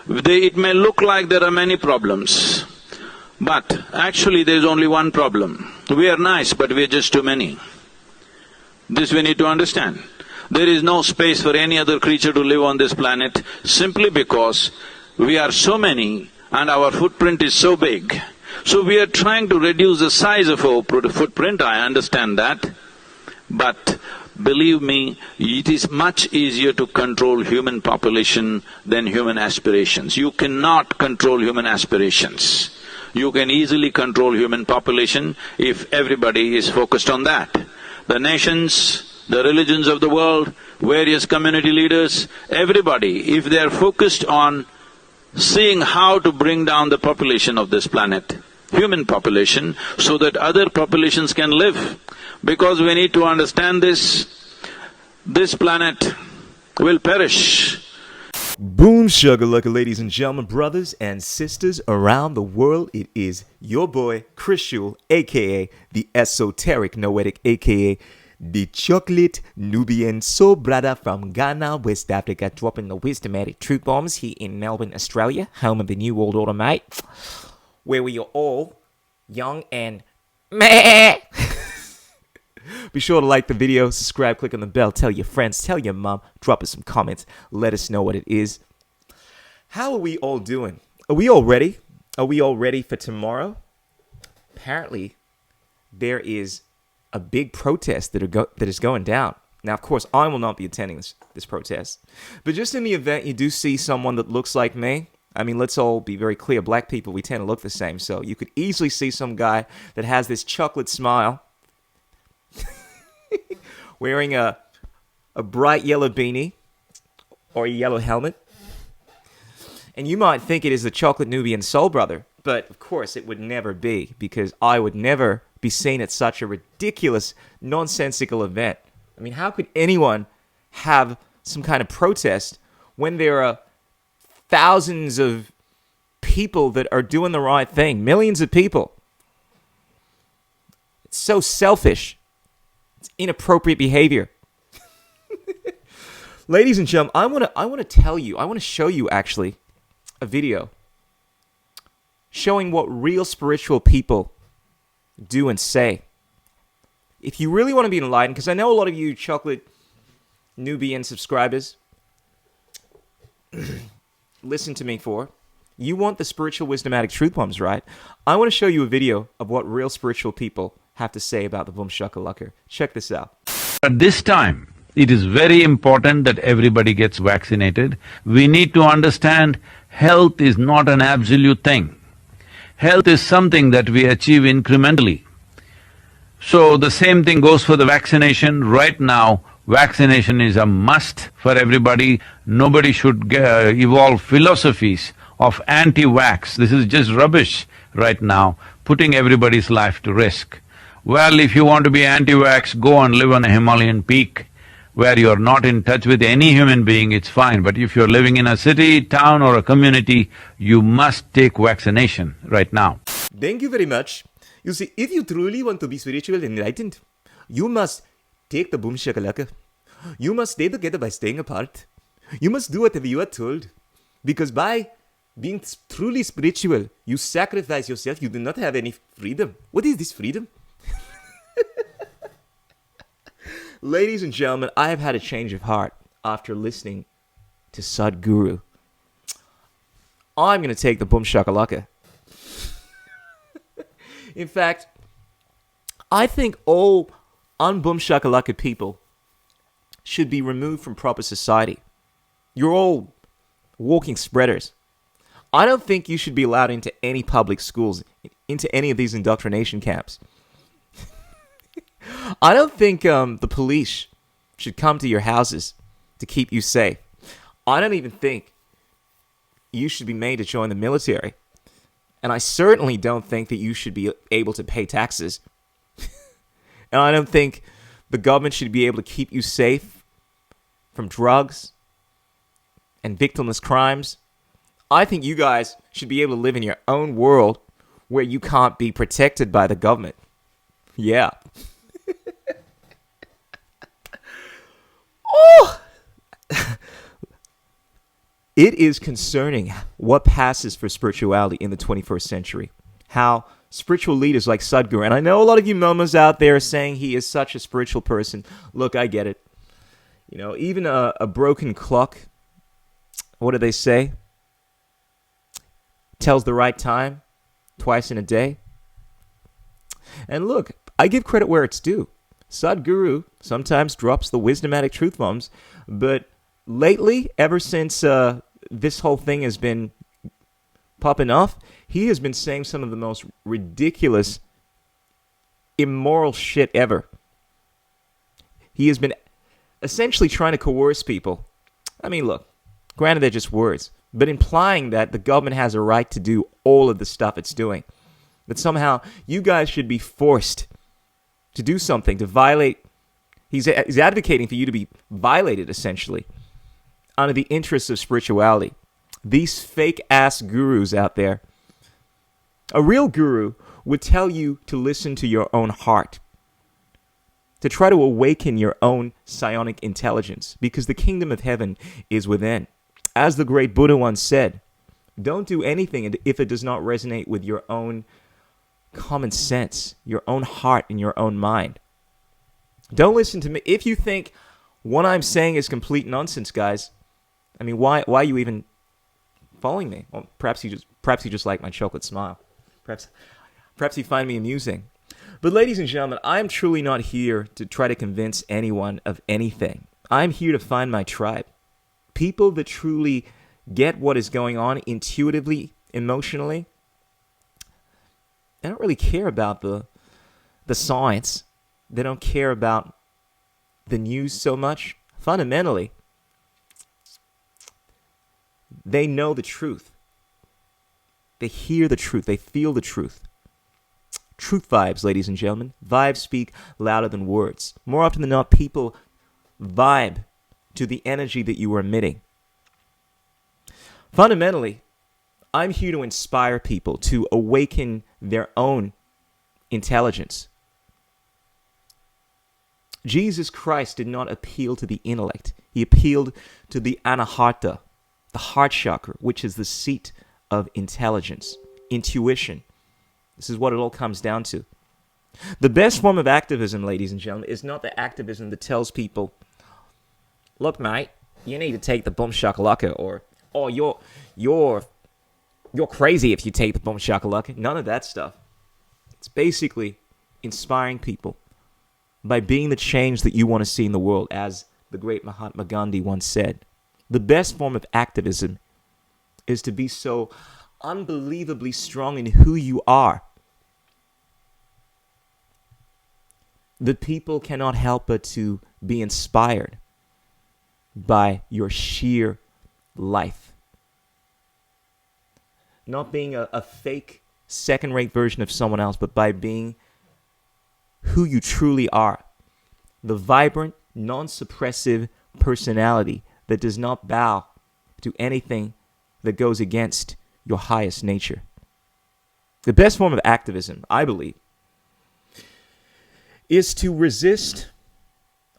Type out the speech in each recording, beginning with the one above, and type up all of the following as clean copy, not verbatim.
It may look like there are many problems, but actually there is only one problem. We are nice, but we are just too many. This we need to understand. There is no space for any other creature to live on this planet simply because we are so many and our footprint is so big. So we are trying to reduce the size of our footprint, I understand that. But believe me, it is much easier to control human population than human aspirations. You cannot control human aspirations. You can easily control human population if everybody is focused on that. The nations, the religions of the world, various community leaders, everybody, if they are focused on seeing how to bring down the population of this planet, human population, so that other populations can live. Because we need to understand this planet will perish. Boom shakalaka, ladies and gentlemen, brothers and sisters around the world. It is your boy, Christial, aka the Esoteric Noetic, aka the Chocolate Nubian Soul Brother from Ghana, West Africa, dropping the wisdomatic truth bombs here in Melbourne, Australia, home of the New World Order, mate, where we are all young and meh. Be sure to like the video, subscribe, click on the bell, tell your friends, tell your mom, drop us some comments, let us know what it is. How are we all doing? Are we all ready? Are we all ready for tomorrow? Apparently, there is a big protest that is going down. Now, of course, I will not be attending this protest. But just in the event you do see someone that looks like me, I mean, let's all be very clear. Black people, we tend to look the same. So you could easily see some guy that has this chocolate smile, wearing a bright yellow beanie or a yellow helmet. And you might think it is the Chocolate Nubian Soul Brother. But, of course, it would never be, because I would never be seen at such a ridiculous, nonsensical event. I mean, how could anyone have some kind of protest when there are thousands of people that are doing the right thing? Millions of people. It's so selfish. It's inappropriate behavior. Ladies and gentlemen, I want to show you actually a video showing what real spiritual people do and say. If you really want to be enlightened, because I know a lot of you Chocolate Nubian subscribers listen to me for, you want the spiritual wisdomatic truth bombs, right? I want to show you a video of what real spiritual people have to say about the boom shakalaka. Check this out. At this time, it is very important that everybody gets vaccinated. We need to understand health is not an absolute thing. Health is something that we achieve incrementally. So the same thing goes for the vaccination. Right now, vaccination is a must for everybody. Nobody should evolve philosophies of anti-vax. This is just rubbish right now, putting everybody's life to risk. Well, if you want to be anti-vax, go and live on a Himalayan peak where you're not in touch with any human being, it's fine. But if you're living in a city, town or a community, you must take vaccination right now. Thank you very much. You see, if you truly want to be spiritually enlightened, you must take the boom shakalaka. You must stay together by staying apart. You must do whatever you are told. Because by being truly spiritual, you sacrifice yourself, you do not have any freedom. What is this freedom? Ladies and gentlemen, I have had a change of heart after listening to Saddhguru. I'm going to take the boom shakalaka. In fact, I think all un-boom shakalaka people should be removed from proper society. You're all walking spreaders. I don't think you should be allowed into any public schools, into any of these indoctrination camps. I don't think the police should come to your houses to keep you safe. I don't even think you should be made to join the military. And I certainly don't think that you should be able to pay taxes. And I don't think the government should be able to keep you safe from drugs and victimless crimes. I think you guys should be able to live in your own world where you can't be protected by the government. Yeah. Oh! It is concerning what passes for spirituality in the 21st century. How spiritual leaders like Saddhguru, and I know a lot of you momos out there are saying he is such a spiritual person. Look, I get it. You know, even a broken clock, what do they say? Tells the right time twice in a day. And look, I give credit where it's due. Saddhguru sometimes drops the wisdomatic truth bombs, but lately, ever since this whole thing has been popping off, he has been saying some of the most ridiculous, immoral shit ever. He has been essentially trying to coerce people. I mean, look, granted they're just words, but implying that the government has a right to do all of the stuff it's doing. That somehow you guys should be forced to do something, to violate. He's advocating for you to be violated, essentially, under the interests of spirituality. These fake-ass gurus out there. A real guru would tell you to listen to your own heart, to try to awaken your own psionic intelligence, because the kingdom of heaven is within. As the great Buddha once said, don't do anything if it does not resonate with your own common sense, your own heart, and your own mind. Don't listen to me. If you think what I'm saying is complete nonsense, guys, I mean, why are you even following me? Well, perhaps you just like my chocolate smile. Perhaps you find me amusing. But ladies and gentlemen, I'm truly not here to try to convince anyone of anything. I'm here to find my tribe. People that truly get what is going on intuitively, emotionally. They don't really care about the science. They don't care about the news so much. Fundamentally, they know the truth. They hear the truth. They feel the truth. Truth vibes, ladies and gentlemen. Vibes speak louder than words. More often than not, people vibe to the energy that you are emitting. Fundamentally, I'm here to inspire people to awaken their own intelligence. Jesus Christ did not appeal to the intellect. He appealed to the anahata, the heart chakra, which is the seat of intelligence, intuition. This is what it all comes down to. The best form of activism, ladies and gentlemen, is not the activism that tells people, look, mate, you need to take the boom shakalaka, or you're crazy if you take the boom shakalaka. None of that stuff. It's basically inspiring people by being the change that you want to see in the world, as the great Mahatma Gandhi once said. The best form of activism is to be so unbelievably strong in who you are that people cannot help but to be inspired by your sheer life. Not being a fake second-rate version of someone else, but by being who you truly are. The vibrant, non-suppressive personality that does not bow to anything that goes against your highest nature. The best form of activism, I believe, is to resist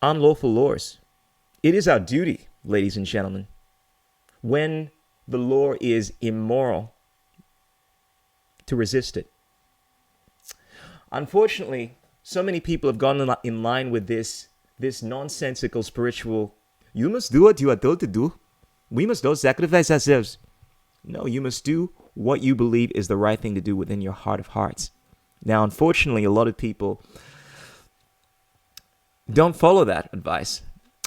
unlawful laws. It is our duty, ladies and gentlemen, when the law is immoral, to resist it. Unfortunately, so many people have gone in line with this nonsensical spiritual, you must do what you are told to do. We must not sacrifice ourselves. No, you must do what you believe is the right thing to do within your heart of hearts. Now, unfortunately, a lot of people don't follow that advice.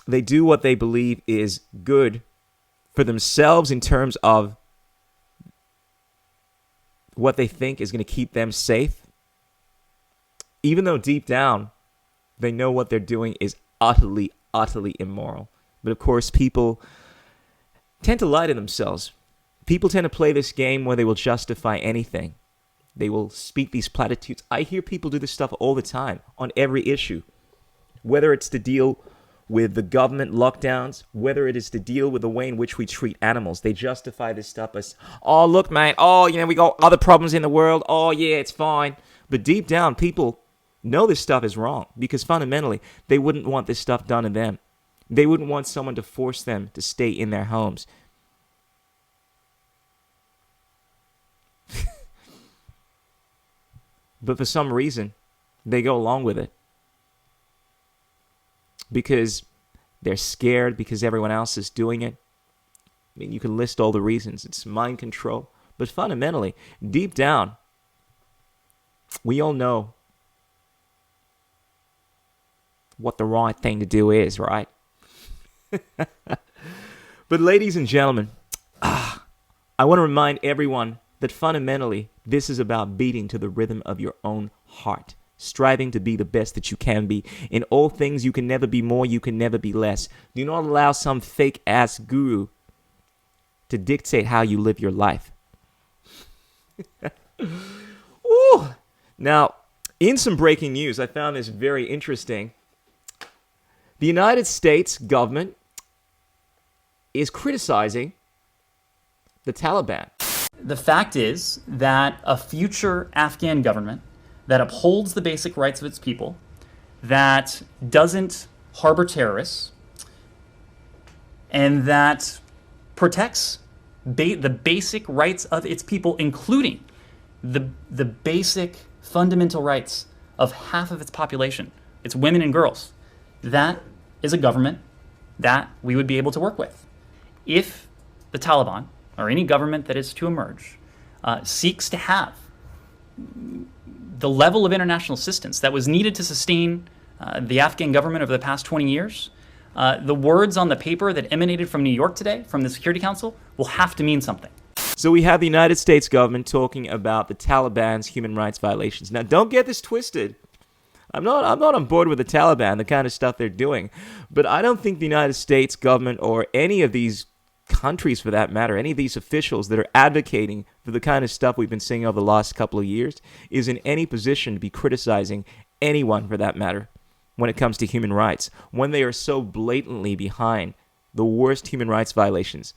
They do what they believe is good for themselves in terms of what they think is going to keep them safe, even though deep down they know what they're doing is utterly, utterly immoral. But of course, people tend to lie to themselves. People tend to play this game where they will justify anything. They will speak these platitudes. I hear people do this stuff all the time on every issue, whether it's to deal with the government lockdowns, whether it is to deal with the way in which we treat animals. They justify this stuff as, oh, look, man, oh, we got other problems in the world. Oh, yeah, it's fine. But deep down, people know this stuff is wrong because fundamentally, they wouldn't want this stuff done to them. They wouldn't want someone to force them to stay in their homes. But for some reason, they go along with it. Because they're scared, because everyone else is doing it. I mean, you can list all the reasons. It's mind control. But fundamentally, deep down, we all know what the right thing to do is, right? But ladies and gentlemen, I want to remind everyone that fundamentally, this is about beating to the rhythm of your own heart. Striving to be the best that you can be. In all things, you can never be more, you can never be less. Do not allow some fake-ass guru to dictate how you live your life. Ooh. Now, in some breaking news, I found this very interesting. The United States government is criticizing the Taliban. The fact is that a future Afghan government that upholds the basic rights of its people, that doesn't harbor terrorists, and that protects the basic rights of its people, including the basic fundamental rights of half of its population, its women and girls, that is a government that we would be able to work with. If the Taliban, or any government that is to emerge, seeks to have the level of international assistance that was needed to sustain the Afghan government over the past 20 years, the words on the paper that emanated from New York today, from the Security Council, will have to mean something. So we have the United States government talking about the Taliban's human rights violations. Now, don't get this twisted. I'm not on board with the Taliban, the kind of stuff they're doing. But I don't think the United States government, or any of these countries for that matter, any of these officials that are advocating for the kind of stuff we've been seeing over the last couple of years, is in any position to be criticizing anyone for that matter when it comes to human rights, when they are so blatantly behind the worst human rights violations.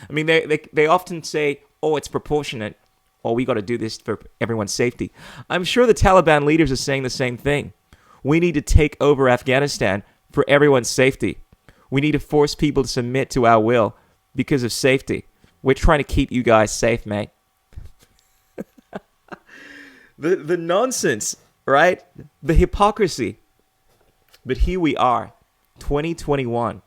I mean, they often say, oh, it's proportionate, or we got to do this for everyone's safety. I'm sure the Taliban leaders are saying the same thing. We need to take over Afghanistan for everyone's safety. We need to force people to submit to our will because of safety. We're trying to keep you guys safe, mate. The nonsense, right? The hypocrisy. But here we are, 2021.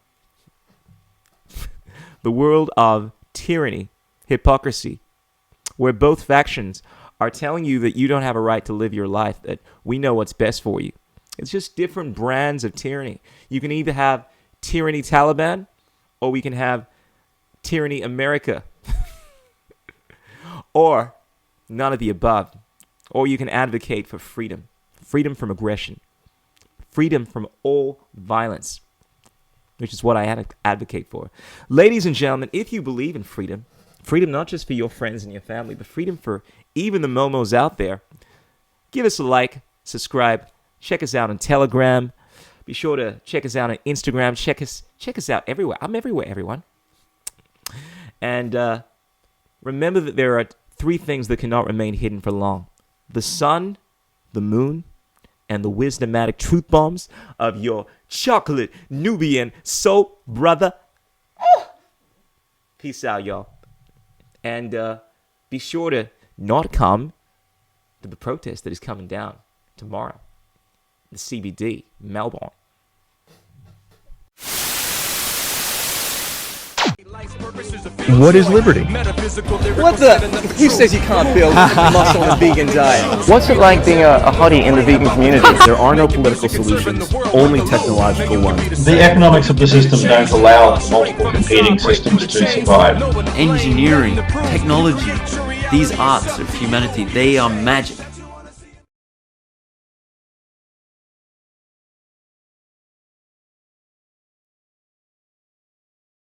The world of tyranny, hypocrisy, where both factions are telling you that you don't have a right to live your life, that we know what's best for you. It's just different brands of tyranny. You can either have tyranny Taliban, or we can have tyranny America. Or none of the above. Or you can advocate for freedom. Freedom from aggression. Freedom from all violence. Which is what I advocate for. Ladies and gentlemen, if you believe in freedom, freedom not just for your friends and your family, but freedom for even the momos out there, give us a like, subscribe, check us out on Telegram. Be sure to check us out on Instagram. Check us out everywhere. I'm everywhere, everyone. And remember that there are 3 things that cannot remain hidden for long. The sun, the moon, and the wisdomatic truth bombs of your chocolate Nubian soul brother. Peace out, y'all. And be sure to not come to the protest that is coming down tomorrow. The CBD, Melbourne. What is liberty? What the? Who says you can't build muscle on a vegan diet? What's it like being a hottie in the vegan community? There are no political solutions, only technological ones. The economics of the system don't allow multiple competing systems to survive. Engineering, technology, these arts of humanity, they are magic.